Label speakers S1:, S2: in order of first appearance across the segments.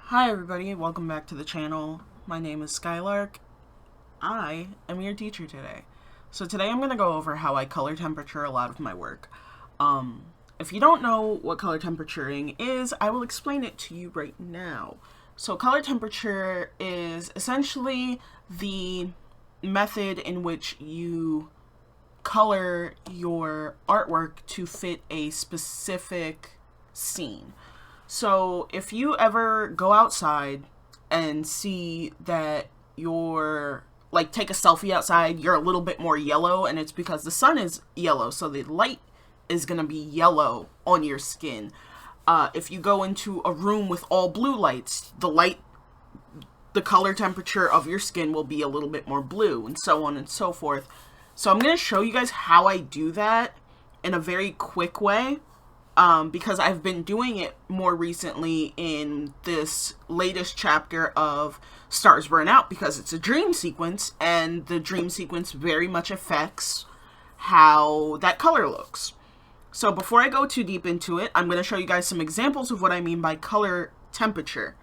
S1: Hi everybody, welcome back to the channel. My name is Skylark. I am your teacher today. So today I'm going to go over how I color temperature a lot of my work. If you don't know what color temperaturing is, I will explain it to you right now. So color temperature is essentially the method in which you color your artwork to fit a specific scene. So if you ever go outside and see that you're like take a selfie outside, you're a little bit more yellow, and it's because the sun is yellow, so the light is gonna be yellow on your skin. If you go into a room with all blue lights, the color temperature of your skin will be a little bit more blue, and so on and so forth. So I'm going to show you guys how I do that in a very quick way, because I've been doing it more recently in this latest chapter of Stars Burn Out, because it's a dream sequence, and the dream sequence very much affects how that color looks. So before I go too deep into it, I'm going to show you guys some examples of what I mean by color temperature.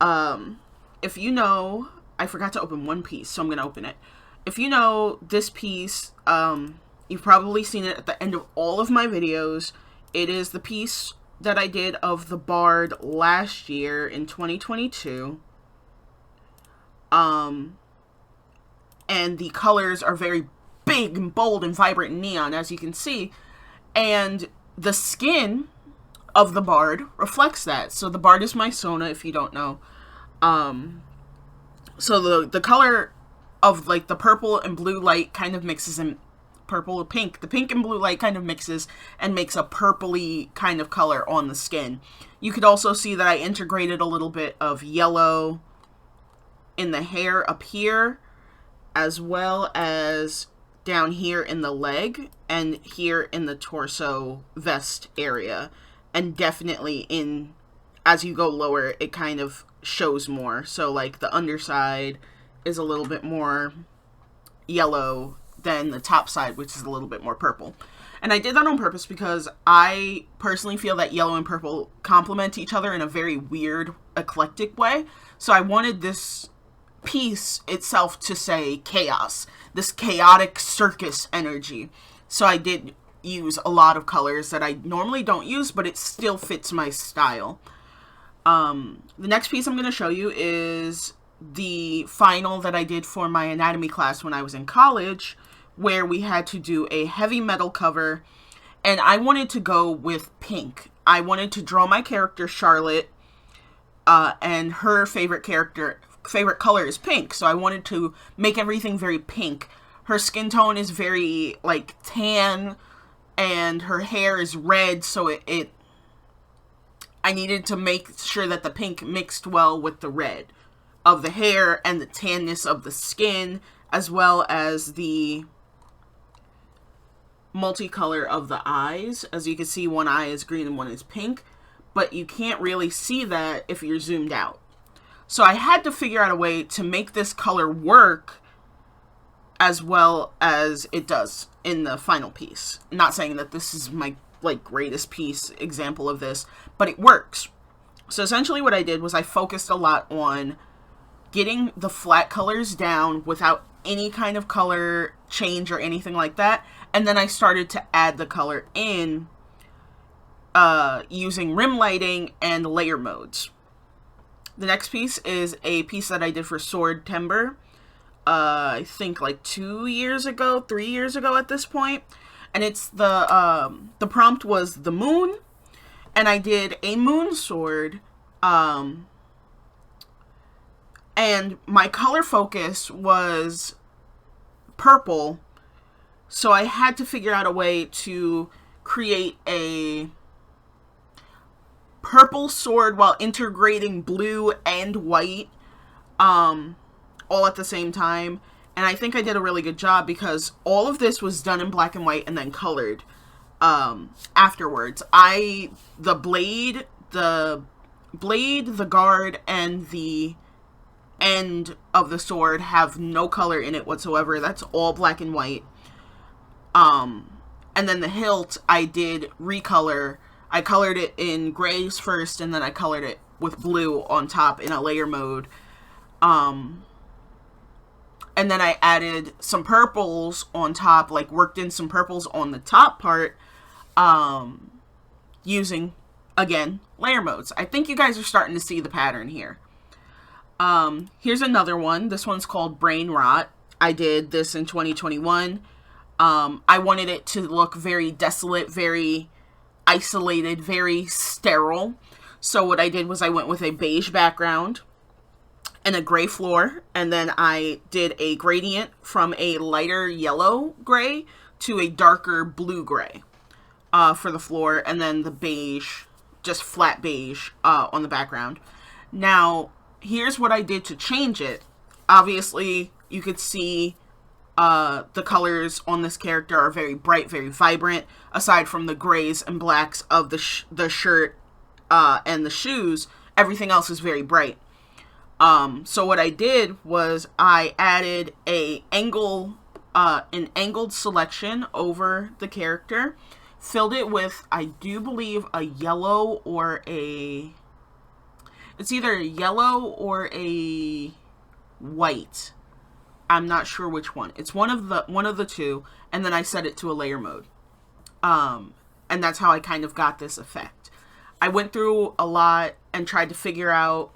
S1: If you know, I forgot to open one piece, so I'm going to open it. If you know this piece, you've probably seen it at the end of all of my videos. It is the piece that I did of the Bard last year in 2022. And the colors are very big and bold and vibrant and neon, as you can see. And the skin of the Bard reflects that. So the Bard is my Sona, if you don't know. So the color of like the purple and blue light kind of mixes in purple and pink. The pink and blue light kind of mixes and makes a purpley kind of color on the skin. You could also see that I integrated a little bit of yellow in the hair up here, as well as down here in the leg and here in the torso vest area. And definitely as you go lower, it kind of shows more. So like the underside is a little bit more yellow than the top side, which is a little bit more purple. And I did that on purpose because I personally feel that yellow and purple complement each other in a very weird, eclectic way. So I wanted this piece itself to say chaos, this chaotic circus energy. So I did use a lot of colors that I normally don't use, but it still fits my style. The next piece I'm going to show you is the final that I did for my anatomy class when I was in college, where we had to do a heavy metal cover, and I wanted to go with pink. I wanted to draw my character Charlotte, and her favorite color is pink, so I wanted to make everything very pink. Her skin tone is very like tan, and her hair is red, so I needed to make sure that the pink mixed well with the red of the hair and the tanness of the skin, as well as the multicolor of the eyes. As you can see, one eye is green and one is pink, but you can't really see that if you're zoomed out. So I had to figure out a way to make this color work as well as it does in the final piece. I'm not saying that this is my greatest piece example of this, but it works. So essentially what I did was I focused a lot on getting the flat colors down without any kind of color change or anything like that. And then I started to add the color in using rim lighting and layer modes. The next piece is a piece that I did for Sword Timber, I think like 3 years ago at this point. And it's the prompt was the moon, and I did a moon sword, and my color focus was purple, so I had to figure out a way to create a purple sword while integrating blue and white, all at the same time. And I think I did a really good job because all of this was done in black and white and then colored afterwards. The blade, the guard, and the end of the sword have no color in it whatsoever. That's all black and white. And then the hilt, I did recolor. I colored it in grays first, and then I colored it with blue on top in a layer mode. And then I added some purples on top, like worked in some purples on the top part, using, again, layer modes. I think you guys are starting to see the pattern here. Here's another one. This one's called Brain Rot. I did this in 2021. I wanted it to look very desolate, very isolated, very sterile. So what I did was I went with a beige background and a gray floor, and then I did a gradient from a lighter yellow gray to a darker blue gray for the floor, and then the beige, just flat beige on the background. Now, here's what I did to change it. Obviously, you could see the colors on this character are very bright, very vibrant. Aside from the grays and blacks of the shirt and the shoes, everything else is very bright. So what I did was I added an angled selection over the character, filled it with, I do believe, a yellow or it's either a yellow or a white. I'm not sure which one. It's one of the two, and then I set it to a layer mode. And that's how I kind of got this effect. I went through a lot and tried to figure out,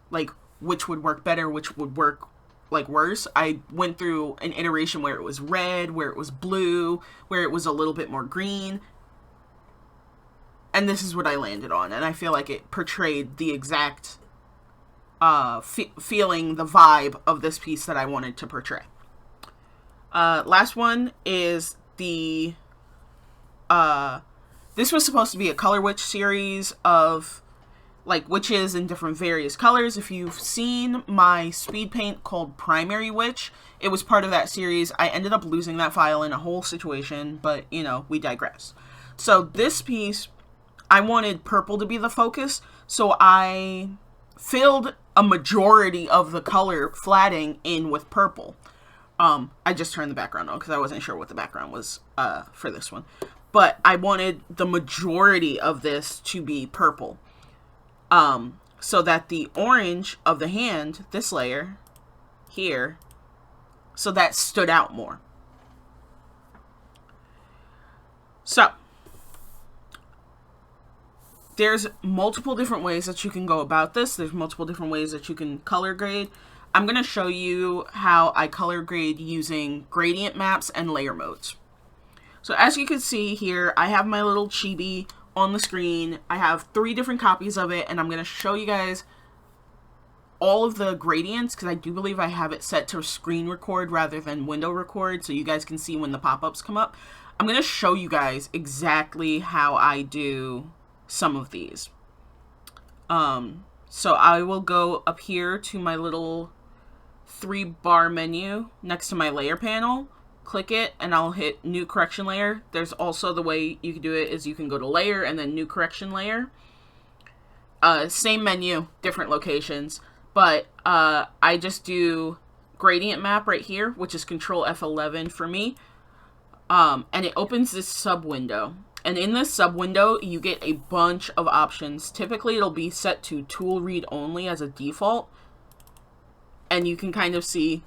S1: like, which would work better, which would work, like, worse. I went through an iteration where it was red, where it was blue, where it was a little bit more green. And this is what I landed on, and I feel like it portrayed the exact feeling, the vibe of this piece that I wanted to portray. Last one is the this was supposed to be a Color Witch series of, like, witches in different various colors. If you've seen my speed paint called Primary Witch, it was part of that series. I ended up losing that file in a whole situation, but, you know, we digress. So this piece, I wanted purple to be the focus, so I filled a majority of the color flatting in with purple. I just turned the background on because I wasn't sure what the background was for this one. But I wanted the majority of this to be purple. So that the orange of the hand, this layer here, so that stood out more. So there's multiple different ways that you can go about this. There's multiple different ways that you can color grade. I'm going to show you how I color grade using gradient maps and layer modes. So as you can see here, I have my little chibi on the screen. I have 3 different copies of it, and I'm going to show you guys all of the gradients because I do believe I have it set to screen record rather than window record, so you guys can see when the pop-ups come up. I'm going to show you guys exactly how I do some of these. So I will go up here to my little 3-bar menu next to my layer panel, click it, and I'll hit new correction layer. There's also the way you can do it is you can go to layer and then new correction layer. Same menu, different locations, but I just do gradient map right here, which is Control F11 for me. And it opens this sub window. And in this sub window, you get a bunch of options. Typically, it'll be set to tool read only as a default. And you can kind of see,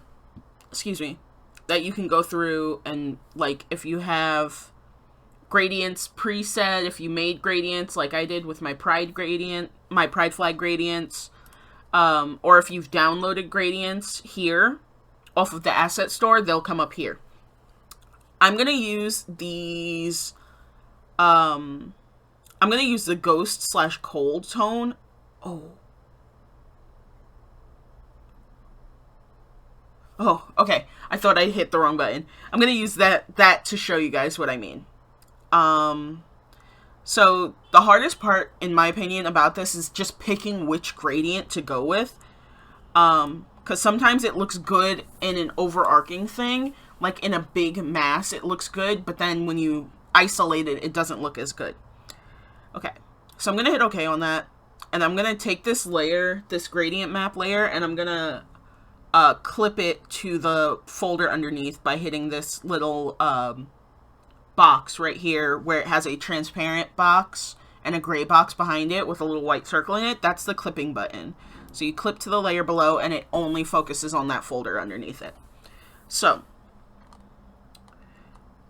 S1: excuse me, that you can go through and, like, if you have gradients preset, if you made gradients like I did with my Pride gradient, my Pride flag gradients, or if you've downloaded gradients here off of the asset store, they'll come up here. I'm going to use these, I'm going to use the Ghost / Cold tone. Oh, okay. I thought I hit the wrong button. I'm going to use that to show you guys what I mean. So the hardest part, in my opinion, about this is just picking which gradient to go with. Because sometimes it looks good in an overarching thing, like in a big mass, it looks good, but then when you isolate it, it doesn't look as good. Okay, so I'm going to hit OK on that, and I'm going to take this layer, this gradient map layer, and I'm going to clip it to the folder underneath by hitting this little box right here where it has a transparent box and a gray box behind it with a little white circle in it, that's the clipping button. So you clip to the layer below and it only focuses on that folder underneath it. So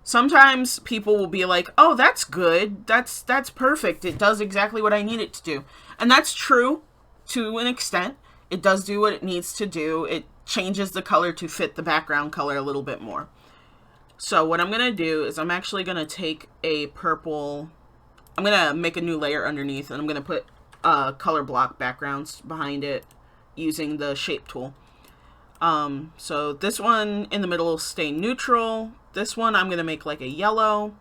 S1: sometimes people will be like, oh, that's good. That's perfect. It does exactly what I need it to do. And that's true to an extent. It does do what it needs to do. It changes the color to fit the background color a little bit more. So what I'm going to do is I'm actually going to take a purple, I'm going to make a new layer underneath, and I'm going to put color block backgrounds behind it using the shape tool. So this one in the middle will stay neutral. This one I'm going to make like a yellow.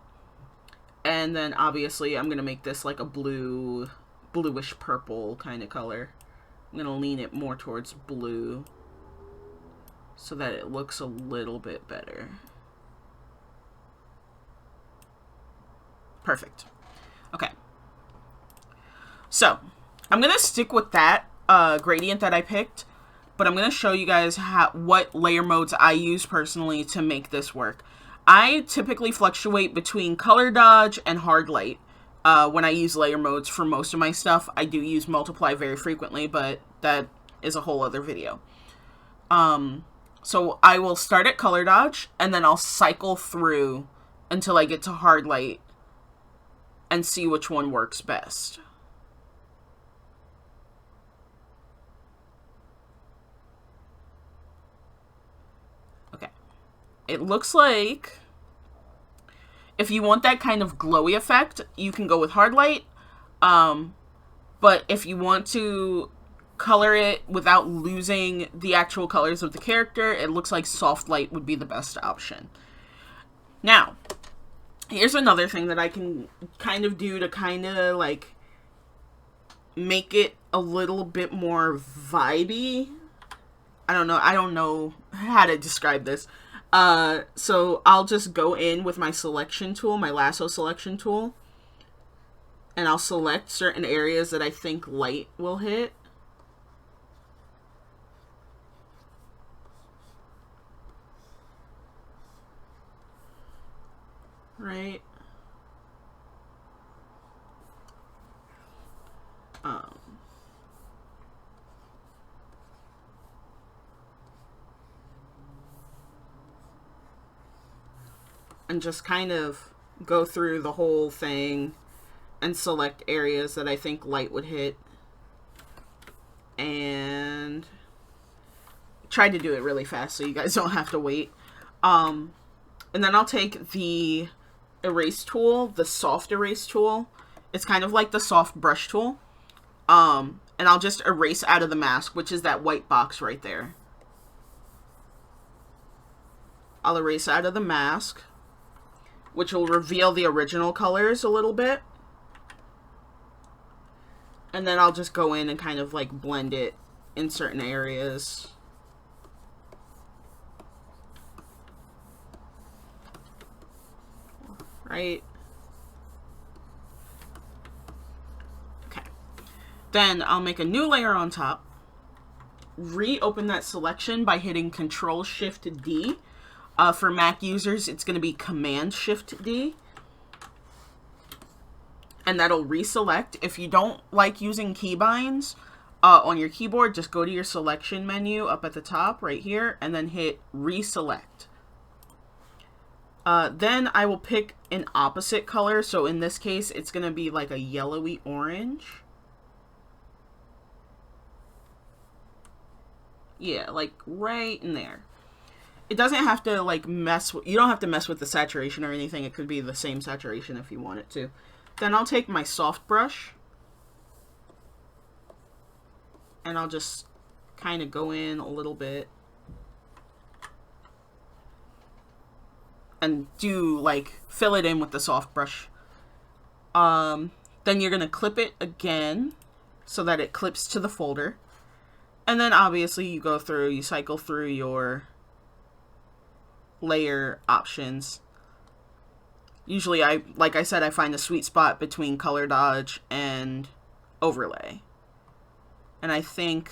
S1: And then obviously I'm going to make this like a bluish purple kind of color. I'm going to lean it more towards blue so that it looks a little bit better. Perfect. Okay. So I'm going to stick with that gradient that I picked, but I'm going to show you guys what layer modes I use personally to make this work. I typically fluctuate between color dodge and hard light when I use layer modes for most of my stuff. I do use multiply very frequently, but that is a whole other video. So I will start at color dodge, and then I'll cycle through until I get to hard light and see which one works best. Okay. It looks like if you want that kind of glowy effect, you can go with hard light. But if you want to color it without losing the actual colors of the character, it looks like soft light would be the best option. Now, here's another thing that I can kind of do to kind of like make it a little bit more vibey. I don't know how to describe this. So I'll just go in with my selection tool, my lasso selection tool, and I'll select certain areas that I think light will hit. Right? And just kind of go through the whole thing and select areas that I think light would hit. And try to do it really fast so you guys don't have to wait. And then I'll take the erase tool, the soft erase tool. It's kind of like the soft brush tool. And I'll just erase out of the mask, which is that white box right there. I'll erase out of the mask, which will reveal the original colors a little bit. And then I'll just go in and kind of like blend it in certain areas. Right? Okay. Then I'll make a new layer on top. Reopen that selection by hitting Control-Shift-D. For Mac users, it's going to be Command-Shift-D. And that'll reselect. If you don't like using keybinds on your keyboard, just go to your selection menu up at the top right here and then hit Reselect. Then I will pick an opposite color. So in this case, it's going to be like a yellowy orange. Yeah, like right in there. It doesn't have to like you don't have to mess with the saturation or anything. It could be the same saturation if you want it to. Then I'll take my soft brush and I'll just kind of go in a little bit and do like fill it in with the soft brush. Then you're going to clip it again so that it clips to the folder. And then obviously you cycle through your layer options. Usually like I said, I find a sweet spot between color dodge and overlay. And I think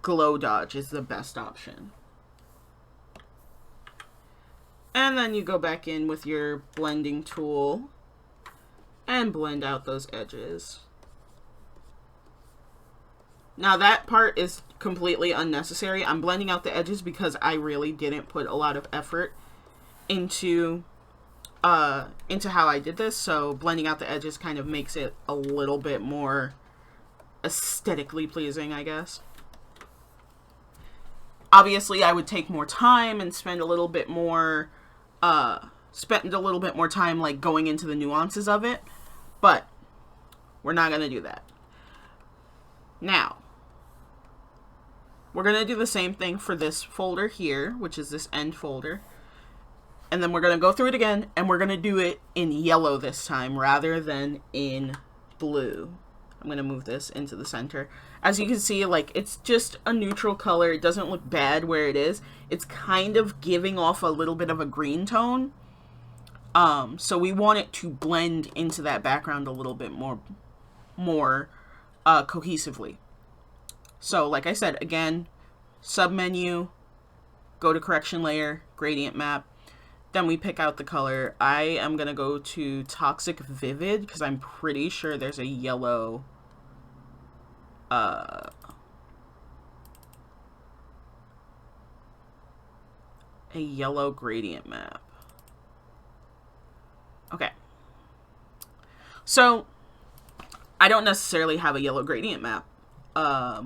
S1: glow dodge is the best option. And then you go back in with your blending tool and blend out those edges. Now that part is completely unnecessary. I'm blending out the edges because I really didn't put a lot of effort into how I did this, so blending out the edges kind of makes it a little bit more aesthetically pleasing, I guess. Obviously, I would take more time and spend a little bit more time like going into the nuances of it, but we're not going to do that. Now, we're going to do the same thing for this folder here, which is this end folder. And then we're going to go through it again, and we're going to do it in yellow this time rather than in blue. I'm going to move this into the center. As you can see, like, it's just a neutral color. It doesn't look bad where it is. It's kind of giving off a little bit of a green tone. So we want it to blend into that background a little bit more cohesively. So, like I said, again, submenu, go to correction layer, gradient map. Then we pick out the color. I am going to go to Toxic Vivid because I'm pretty sure there's a yellow gradient map. Okay. So, I don't necessarily have a yellow gradient map. I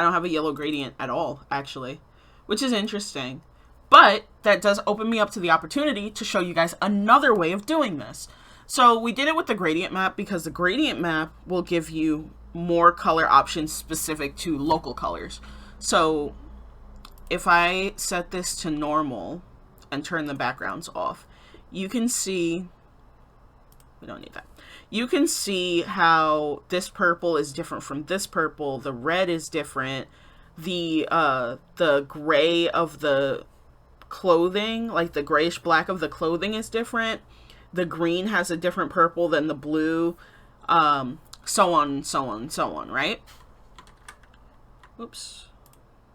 S1: don't have a yellow gradient at all, actually, which is interesting. But that does open me up to the opportunity to show you guys another way of doing this. So we did it with the gradient map because the gradient map will give you more color options specific to local colors. So if I set this to normal and turn the backgrounds off, you can see, we don't need that. You can see how this purple is different from this purple. The red is different. The gray of the clothing, like the grayish black of the clothing, is different. The green has a different purple than the blue, so on, so on, so on, right? Oops,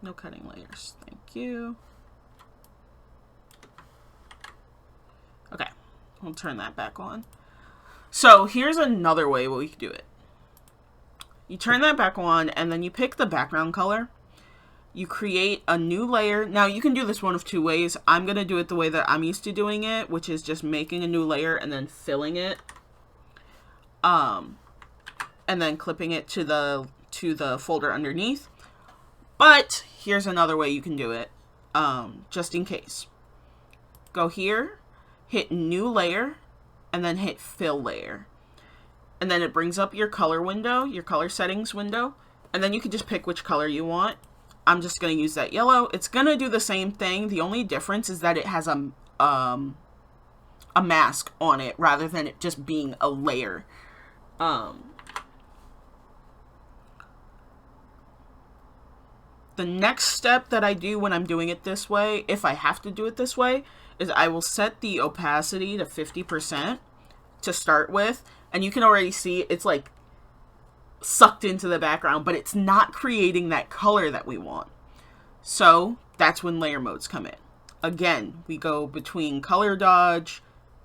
S1: no cutting layers, thank you. Okay, we'll turn that back on. So here's another way we can do it. You turn that back on, and then you pick the background color. You create a new layer. Now, you can do this one of two ways. I'm going to do it the way that I'm used to doing it, which is just making a new layer and then filling it. And then clipping it to the folder underneath. But here's another way you can do it, just in case. Go here, hit New Layer, and then hit Fill Layer. And then it brings up your color window, your color settings window, and then you can just pick which color you want. I'm just going to use that yellow. It's going to do the same thing. The only difference is that it has a mask on it rather than it just being a layer. The next step that I do when I'm doing it this way, if I have to do it this way, is I will set the opacity to 50% to start with. And you can already see it's like sucked into the background, but it's not creating that color that we want. So that's when layer modes come in. Again, we go between color dodge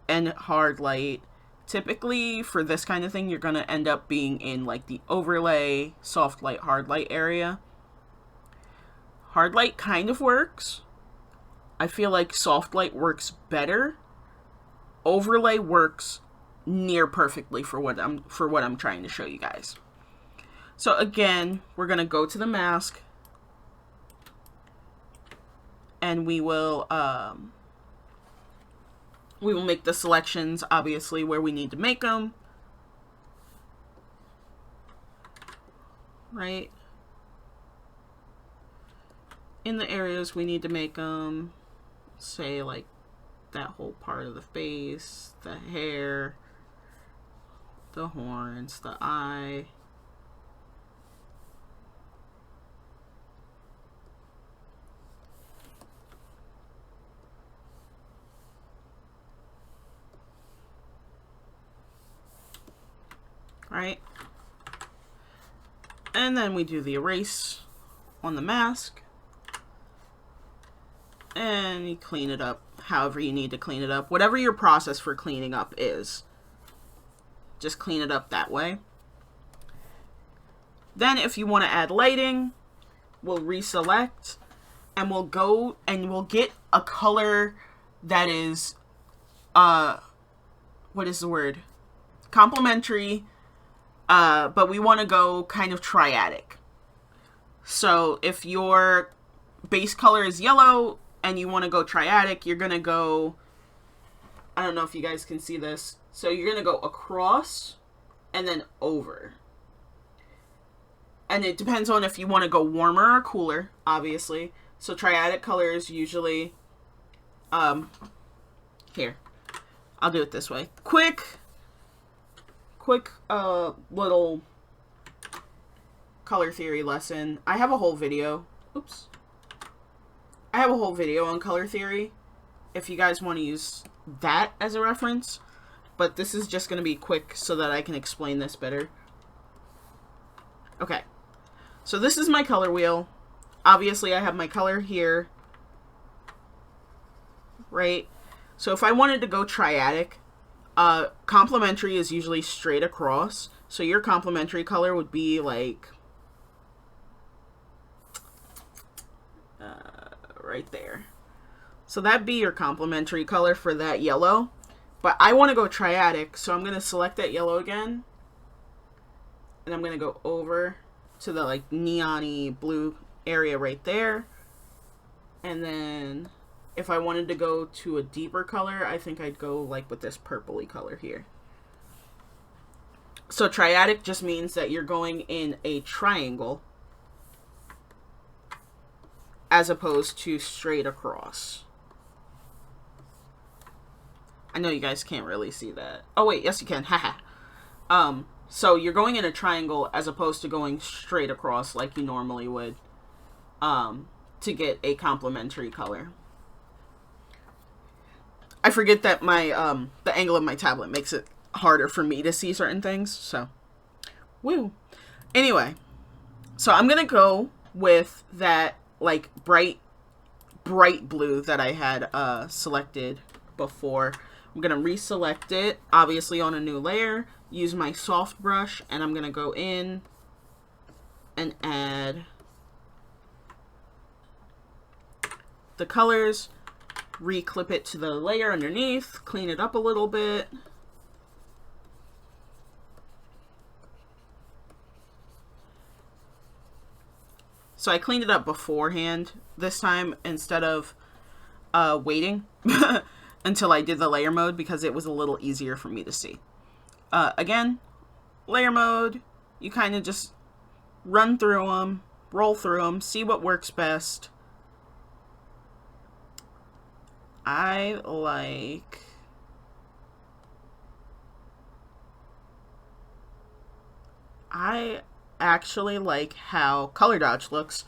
S1: and hard light. Typically for this kind of thing, you're going to end up being in like the overlay, soft light, hard light area. Hard light kind of works. I feel like soft light works better. Overlay works near perfectly for what I'm trying to show you guys. So again, we're going to go to the mask, and we will make the selections, obviously, where we need to make them. Right? In the areas we need to make them, say like that whole part of the face, the hair, the horns, the eye. Right? And then we do the erase on the mask. And you clean it up however you need to clean it up. Whatever your process for cleaning up is. just clean it up that way. Then if you want to add lighting, we'll reselect and we'll go and we'll get a color that is, what is the word? Complementary, but we want to go kind of triadic. So if your base color is yellow and you want to go triadic, you're going to go, I don't know if you guys can see this. So you're going to go across and then over. And it depends on if you want to go warmer or cooler, obviously. So triadic colors usually, here, I'll do it this way. Quick little color theory lesson. I have a whole video. Oops. I have a whole video on color theory if you guys want to use that as a reference. But this is just going to be quick so that I can explain this better. Okay. So this is my color wheel. Obviously, I have my color here. Right? So if I wanted to go triadic, complementary is usually straight across. So your complementary color would be like right there. So that'd be your complementary color for that yellow. But I want to go triadic, so I'm going to select that yellow again. And I'm going to go over to the like neon-y blue area right there. And then if I wanted to go to a deeper color, I think I'd go like with this purpley color here. So triadic just means that you're going in a triangle as opposed to straight across. I know you guys can't really see that. Oh wait, yes you can. Haha. So you're going in a triangle as opposed to going straight across like you normally would, to get a complementary color. I forget that my the angle of my tablet makes it harder for me to see certain things, so woo. Anyway, so I'm gonna go with that like bright blue that I had selected before. I'm gonna reselect it, obviously on a new layer, use my soft brush, and I'm gonna go in and add the colors, reclip it to the layer underneath, clean it up a little bit. So I cleaned it up beforehand this time instead of waiting until I did the layer mode because it was a little easier for me to see. Again, layer mode, you kind of just run through them, roll through them, see what works best. I actually like how Color Dodge looks.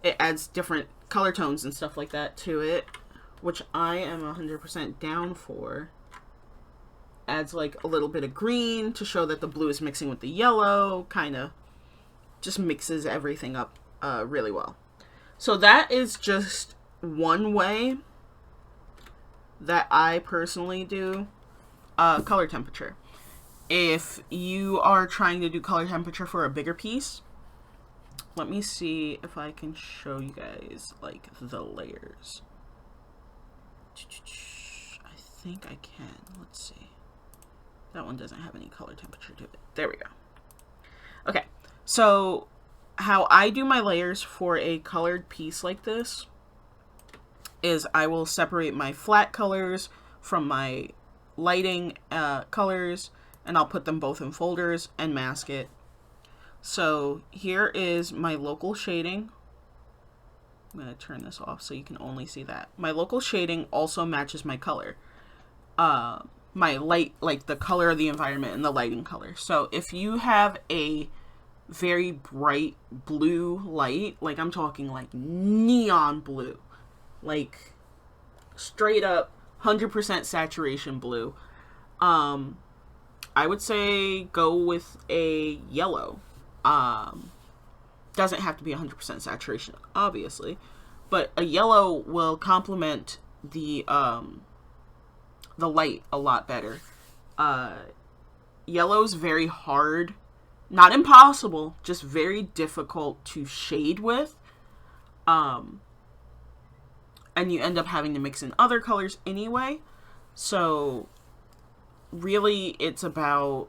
S1: It adds different color tones and stuff like that to it, which I am 100% down for. Adds like a little bit of green to show that the blue is mixing with the yellow, kind of just mixes everything up really well. So that is just one way that I personally do color temperature. If you are trying to do color temperature for a bigger piece, let me see if I can show you guys like the layers. I think I can. Let's see. That one doesn't have any color temperature to it. There we go. Okay, so how I do my layers for a colored piece like this is I will separate my flat colors from my lighting colors, and I'll put them both in folders and mask it. So here is my local shading. I'm going to turn this off so you can only see that. My local shading also matches my color. My light, like the color of the environment and the lighting color. So if you have a very bright blue light, like I'm talking like neon blue, like straight up 100% saturation blue, I would say go with a yellow. Doesn't have to be 100% saturation, obviously, but a yellow will complement the light a lot better. yellow's very hard, not impossible, just very difficult to shade with. And you end up having to mix in other colors anyway. So really it's about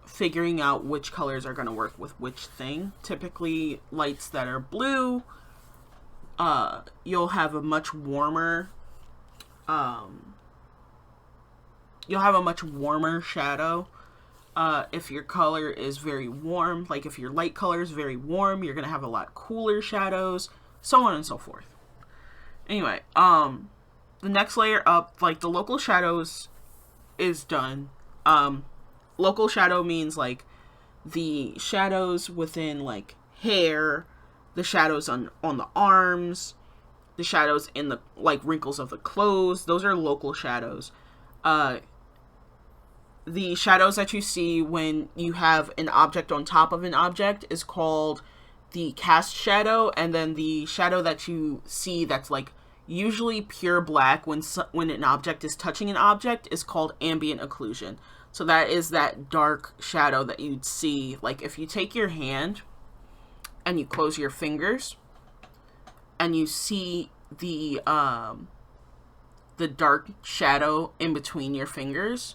S1: figuring out which colors are going to work with which thing. Typically lights that are blue, you'll have a much warmer shadow. If your color is very warm, like if your light color is very warm, you're going to have a lot cooler shadows, so on and so forth. Anyway, the next layer up, like the local shadows is done. Local shadow means like the shadows within like hair, the shadows on the arms, the shadows in the like wrinkles of the clothes. Those are local shadows. The shadows that you see when you have an object on top of an object is called the cast shadow, and then the shadow that you see that's like usually pure black when an object is touching an object is called ambient occlusion. So that is that dark shadow that you'd see, like if you take your hand and you close your fingers and you see the dark shadow in between your fingers,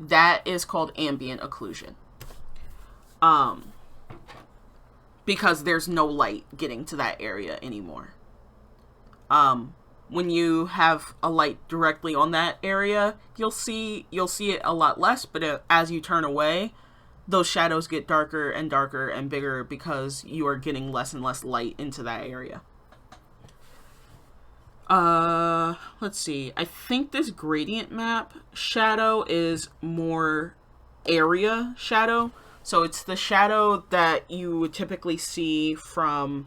S1: that is called ambient occlusion. Because there's no light getting to that area anymore. When you have a light directly on that area, you'll see it a lot less, but as you turn away, those shadows get darker and darker and bigger because you are getting less and less light into that area. Let's see. I think this gradient map shadow is more area shadow. So it's the shadow that you would typically see from,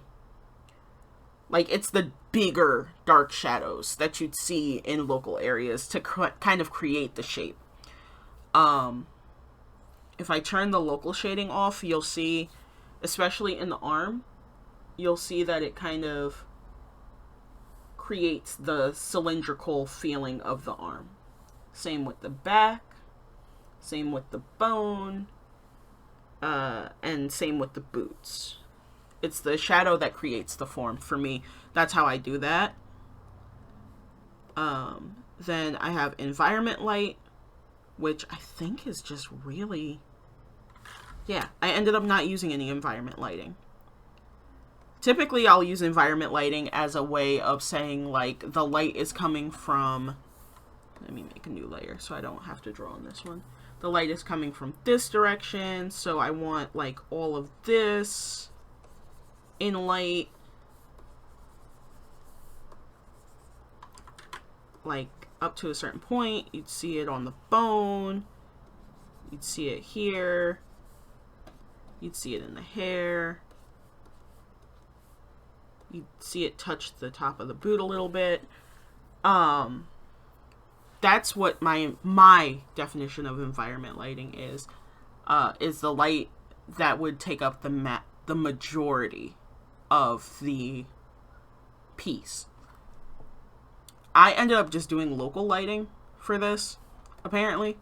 S1: like, it's the bigger dark shadows that you'd see in local areas to kind of create the shape. If I turn the local shading off, you'll see, especially in the arm, you'll see that it kind of creates the cylindrical feeling of the arm. Same with the back, same with the bone, and same with the boots. It's the shadow that creates the form for me. That's how I do that. Then I have environment light, which I think is just really, yeah, I ended up not using any environment lighting. Typically, I'll use environment lighting as a way of saying, like, the light is coming from, let me make a new layer so I don't have to draw on this one. The light is coming from this direction, so I want, like, all of this in light. Like, up to a certain point, you'd see it on the bone. You'd see it here. You'd see it in the hair. You see it touch the top of the boot a little bit. That's what my definition of environment lighting is the light that would take up the majority of the piece. I ended up just doing local lighting for this, apparently,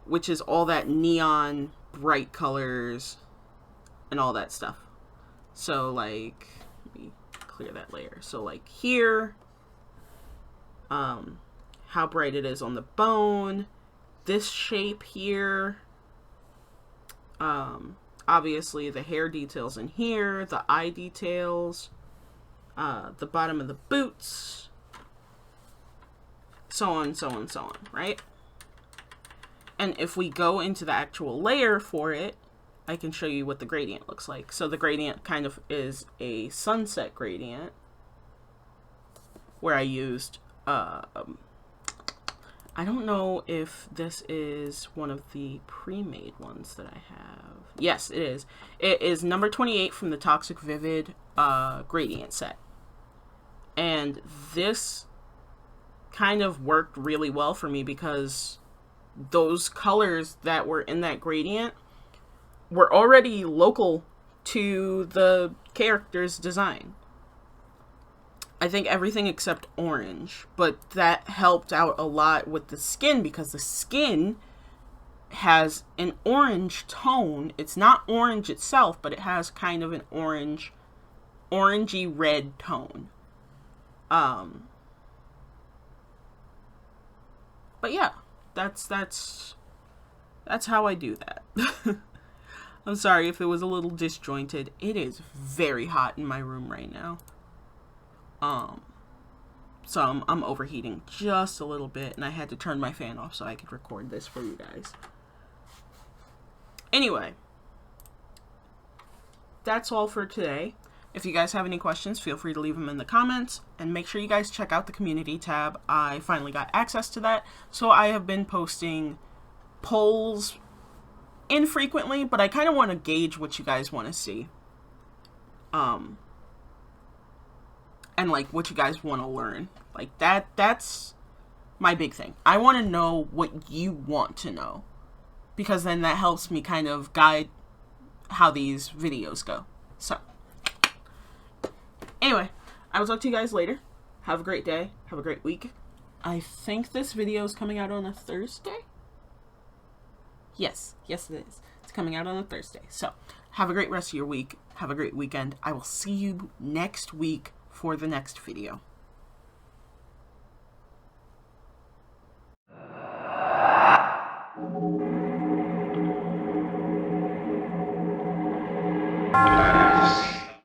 S1: which is all that neon bright colors and all that stuff. So, like, let me clear that layer. So, like, here, how bright it is on the bone, this shape here, obviously the hair details in here, the eye details, the bottom of the boots, so on, so on, so on, right? And if we go into the actual layer for it, I can show you what the gradient looks like. So the gradient kind of is a sunset gradient where I used, I don't know if this is one of the pre-made ones that I have. Yes, it is. It is number 28 from the Toxic Vivid gradient set. And this kind of worked really well for me because those colors that were in that gradient were already local to the character's design. I think everything except orange, but that helped out a lot with the skin because the skin has an orange tone. It's not orange itself, but it has kind of an orangey red tone. But yeah, that's how I do that. I'm sorry if it was a little disjointed. It is very hot in my room right now. So I'm overheating just a little bit, and I had to turn my fan off so I could record this for you guys. Anyway, that's all for today. If you guys have any questions, feel free to leave them in the comments, and make sure you guys check out the community tab. I finally got access to that, so I have been posting polls infrequently, but I kind of want to gauge what you guys want to see. And like what you guys want to learn. Like that's my big thing. I want to know what you want to know, because then that helps me kind of guide how these videos go. So anyway, I will talk to you guys later. Have a great day. Have a great week. I think this video is coming out on a Thursday. Yes, it is. It's coming out on a Thursday. So have a great rest of your week. Have a great weekend. I will see you next week for the next video.